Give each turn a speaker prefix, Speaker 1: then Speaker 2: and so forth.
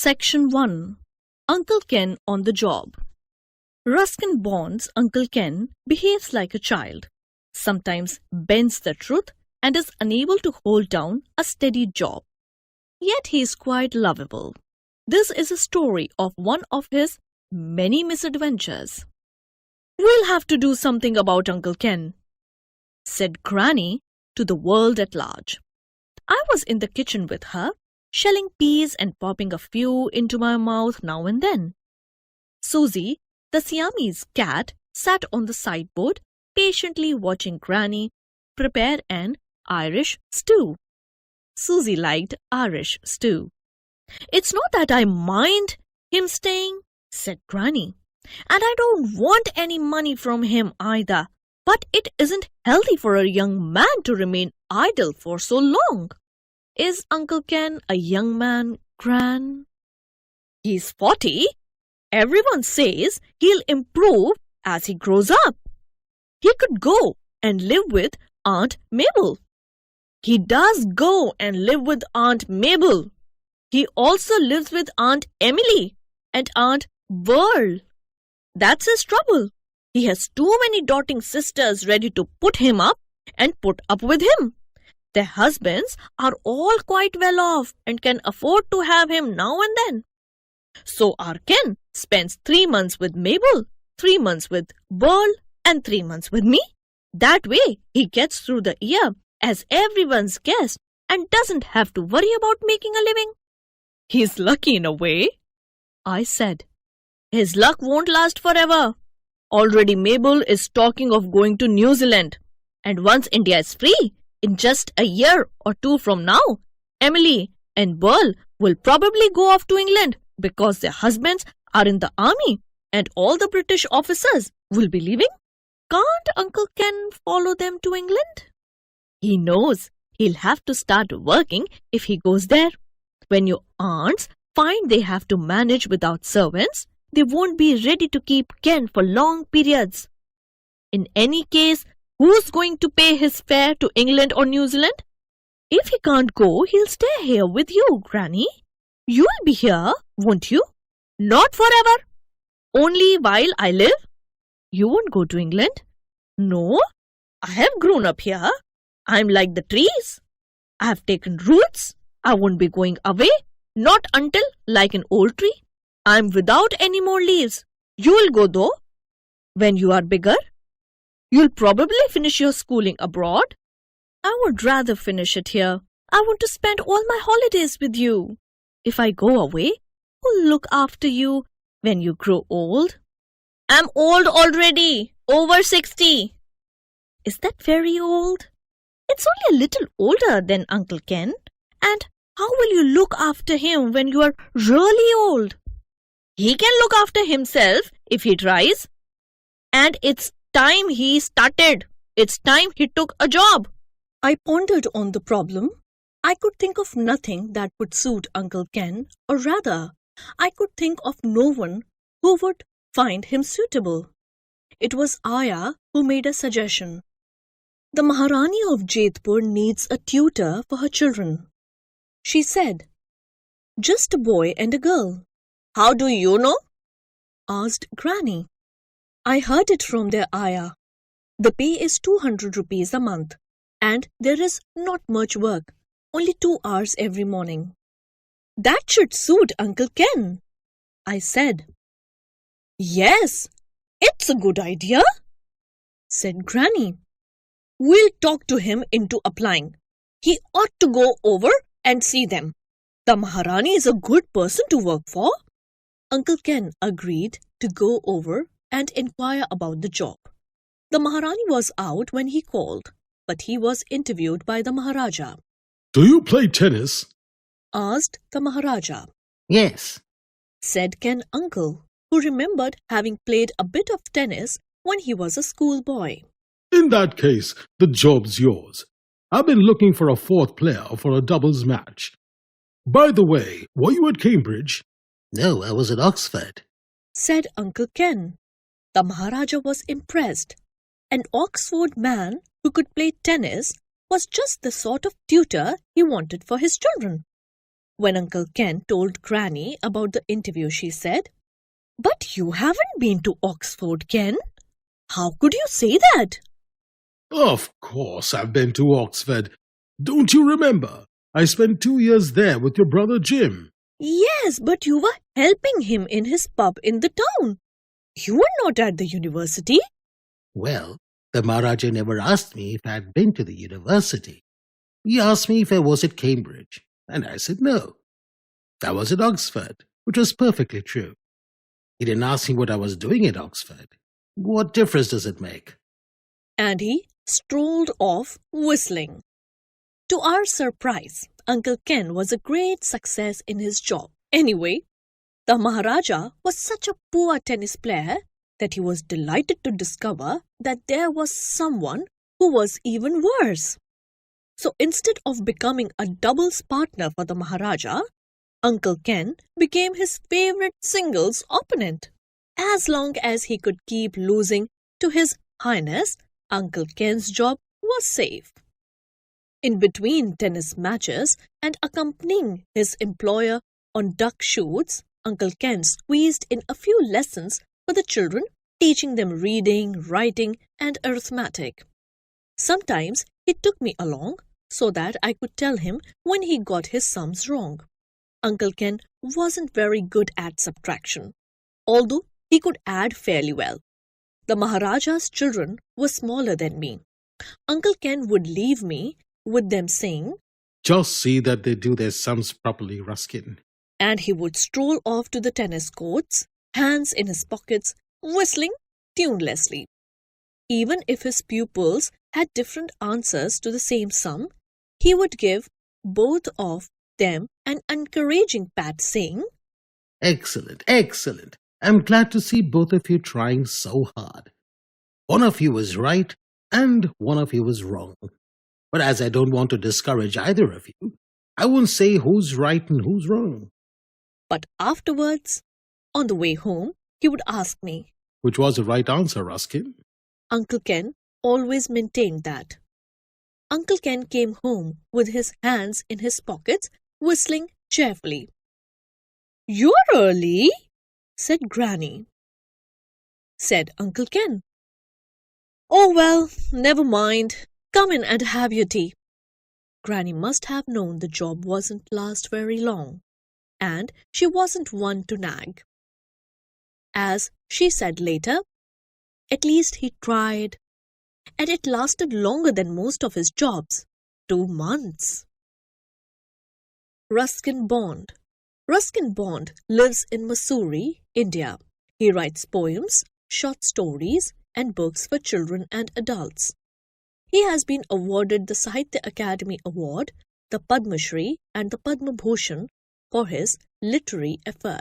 Speaker 1: Section 1. Uncle Ken on the job. Ruskin Bond's Uncle Ken behaves like a child, sometimes bends the truth and is unable to hold down a steady job. Yet he is quite lovable. This is a story of one of his many misadventures. "We'll have to do something about Uncle Ken," said Granny to the world at large. I was in the kitchen with her, shelling peas and popping a few into my mouth now and then. Susie, the Siamese cat, sat on the sideboard, patiently watching Granny prepare an Irish stew. Susie liked Irish stew. "It's not that I mind him staying," said Granny, "and I don't want any money from him either, but it isn't healthy for a young man to remain idle for so long." "Is Uncle Ken a young man, Gran?" "He's 40. Everyone says he'll improve as he grows up. He could go and live with Aunt Mabel." "He does go and live with Aunt Mabel. He also lives with Aunt Emily and Aunt Burl. That's his trouble. He has too many doting sisters ready to put him up and put up with him. Their husbands are all quite well off and can afford to have him now and then. So our Ken spends 3 months with Mabel, 3 months with Burl, and 3 months with me. That way he gets through the year as everyone's guest and doesn't have to worry about making a living." "He's lucky in a way," I said. "His luck won't last forever. Already Mabel is talking of going to New Zealand. And once India is free, in just a year or 2 from now, Emily and Burl will probably go off to England because their husbands are in the army and all the British officers will be leaving. Can't Uncle Ken follow them to England? He knows he'll have to start working if he goes there. When your aunts find they have to manage without servants, they won't be ready to keep Ken for long periods. In any case, who's going to pay his fare to England or New Zealand? If he can't go, he'll stay here with you, Granny. You'll be here, won't you? Not forever. Only while I live. You won't go to England? No, I have grown up here. I'm like the trees. I have taken roots. I won't be going away, not until, like an old tree, I'm without any more leaves. You'll go though, when you are bigger. You'll probably finish your schooling abroad. I would rather finish it here. I want to spend all my holidays with you. If I go away, who'll look after you when you grow old? I'm old already, over 60. Is that very old? It's only a little older than Uncle Ken. And how will you look after him when you are really old? He can look after himself if he tries. And it's time he started. It's time he took a job. I pondered on the problem. I could think of nothing that would suit Uncle Ken, or rather, I could think of no one who would find him suitable. It was Aya who made a suggestion. "The Maharani of Jethpur needs a tutor for her children," she said. "Just a boy and a girl." "How do you know?" asked Granny. "I heard it from their Aya. The pay is 200 rupees a month, and there is not much work, only 2 hours every morning." "That should suit Uncle Ken," I said. "Yes, it's a good idea," said Granny. "We'll talk to him into applying. He ought to go over and see them. The Maharani is a good person to work for." Uncle Ken agreed to go over and inquire about the job. The Maharani was out when he called, but he was interviewed by the Maharaja.
Speaker 2: "Do you play tennis?"
Speaker 1: asked the Maharaja.
Speaker 3: "Yes,"
Speaker 1: said Ken Uncle, who remembered having played a bit of tennis when he was a schoolboy.
Speaker 2: "In that case, the job's yours. I've been looking for a 4th player for a doubles match. By the way, were you at Cambridge?"
Speaker 3: "No, I was at Oxford,"
Speaker 1: said Uncle Ken. The Maharaja was impressed. An Oxford man who could play tennis was just the sort of tutor he wanted for his children. When Uncle Ken told Granny about the interview, she said, "But you haven't been to Oxford, Ken. How could you say that?"
Speaker 2: Of course, I've been to Oxford. Don't you remember? I spent 2 years there with your brother Jim.
Speaker 1: Yes, but you were helping him in his pub in the town. You were not at the university.
Speaker 3: Well, the Maharaja never asked me if I had been to the university. He asked me if I was at Cambridge, and I said no. I was at Oxford, which was perfectly true. He didn't ask me what I was doing at Oxford. What difference does it make?
Speaker 1: And he strolled off whistling. To our surprise, Uncle Ken was a great success in his job. Anyway, the Maharaja was such a poor tennis player that he was delighted to discover that there was someone who was even worse. So instead of becoming a doubles partner for the Maharaja, Uncle Ken became his favorite singles opponent. As long as he could keep losing to His Highness, Uncle Ken's job was safe. In between tennis matches and accompanying his employer on duck shoots, Uncle Ken squeezed in a few lessons for the children, teaching them reading, writing, and arithmetic. Sometimes he took me along so that I could tell him when he got his sums wrong. Uncle Ken wasn't very good at subtraction, although he could add fairly well. The Maharaja's children were smaller than me. Uncle Ken would leave me with them saying,
Speaker 2: Just see that they do their sums properly, Ruskin.
Speaker 1: and he would stroll off to the tennis courts, hands in his pockets, whistling tunelessly. Even if his pupils had different answers to the same sum, he would give both of them an encouraging pat, saying,
Speaker 3: Excellent, excellent. I'm glad to see both of you trying so hard. One of you was right, and one of you was wrong. But as I don't want to discourage either of you, I won't say who's right and who's wrong.
Speaker 1: But afterwards, on the way home, he would ask me.
Speaker 2: Which was the right answer, Ruskin?
Speaker 1: Uncle Ken always maintained that. Uncle Ken came home with his hands in his pockets, whistling cheerfully. "You're early," said Granny. Said Uncle Ken. "Oh well, never mind. Come in and have your tea." Granny must have known the job wasn't last very long, and she wasn't one to nag. As she said later, at least he tried, and it lasted longer than most of his jobs, 2 months. Ruskin Bond. Ruskin Bond lives in Mussoorie, India. He writes poems, short stories, and books for children and adults. He has been awarded the Sahitya Academy Award, the Padma Shri, and the Padma Bhushan for his literary effort.